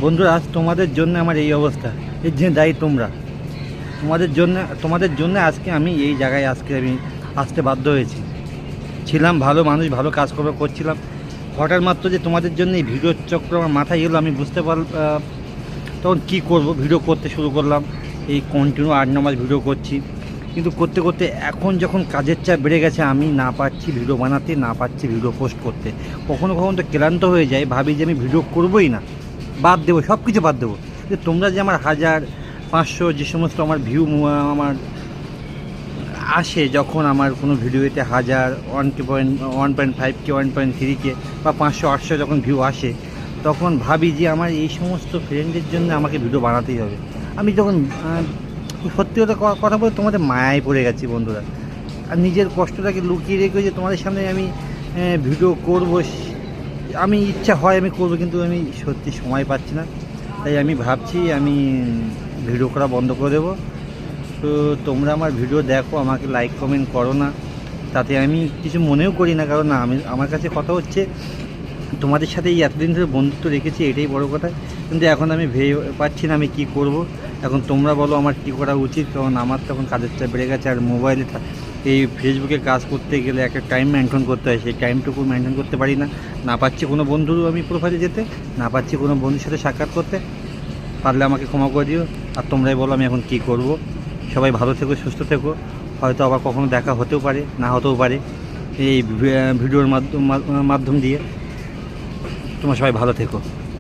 বন্ধুরা, আজ তোমাদের জন্য আমার এই অবস্থা, এর জন্য দায়ী তোমরা। তোমাদের জন্য আজকে আমি এই জায়গায় আমি আসতে বাধ্য হয়েছি। ছিলাম ভালো মানুষ, ভালো কাজকর্ম করছিলাম, হঠাৎ মাত্র যে তোমাদের জন্য এই ভিডিওর চক্র আমার মাথায় এলো, আমি বুঝতে তখন কী করব। ভিডিও করতে শুরু করলাম, এই কন্টিনিউ 8-9 মাস ভিডিও করছি, কিন্তু করতে করতে এখন যখন কাজের চাপ বেড়ে গেছে, আমি না পারছি ভিডিও বানাতে, না পারছি ভিডিও পোস্ট করতে। কখনো কখনো তো ক্লান্ত হয়ে যায়, ভাবি যে আমি ভিডিও করবোই না, বাদ দেবো, সব কিছু বাদ দেবো। যে তোমরা যে আমার 1000-500 যে সমস্ত আমার ভিউ আমার আসে, যখন আমার কোনো ভিডিওতে 1000, 1.5K, 1.3K বা 500-800 যখন ভিউ আসে, তখন ভাবি যে আমার এই সমস্ত ফ্রেন্ডের জন্য আমাকে ভিডিও বানাতেই হবে। আমি তখন সত্যি কথা বলে তোমাদের মায়ায় পড়ে গেছি বন্ধুরা। আর নিজের কষ্টটাকে লুকিয়ে রেখে যে তোমাদের সামনে আমি ভিডিও করব, আমি ইচ্ছা হয় আমি করব, কিন্তু আমি সত্যি সময় পাচ্ছি না। তাই আমি ভাবছি আমি ভিডিও করা বন্ধ করে দেবো। তো তোমরা আমার ভিডিও দেখো, আমাকে লাইক কমেন্ট করো না, তাতে আমি কিছু মনেও করি না। কারণ আমার কাছে কথা হচ্ছে, তোমাদের সাথে এই এতদিন ধরে বন্ধুত্ব রেখেছি, এটাই বড় কথা। কিন্তু এখন আমি ভেবে পাচ্ছি না আমি কি করব। এখন তোমরা বলো আমার কি করা উচিত, কারণ আমার তখন কাজের চাপ বেড়ে গেছে। আর মোবাইলে এই ফেসবুকে কাজ করতে গেলে একটা টাইম মেনটেন করতে হয়, সেই টাইমটুকু মেনটেন করতে পারি না। না পাচ্ছি কোনো বন্ধুর আমি প্রোফাইলে যেতে, না পাচ্ছি কোনো বন্ধুর সাথে সাক্ষাৎ করতে। পারলে আমাকে ক্ষমা করে দিও, আর তোমরাই বলো আমি এখন কি করব। সবাই ভালো থেকো, সুস্থ থেকো। হয়তো আবার কখনো দেখা হতেও পারে, না হতেও পারে এই ভিডিওর মাধ্যম দিয়ে। তোমরা সবাই ভালো থেকো।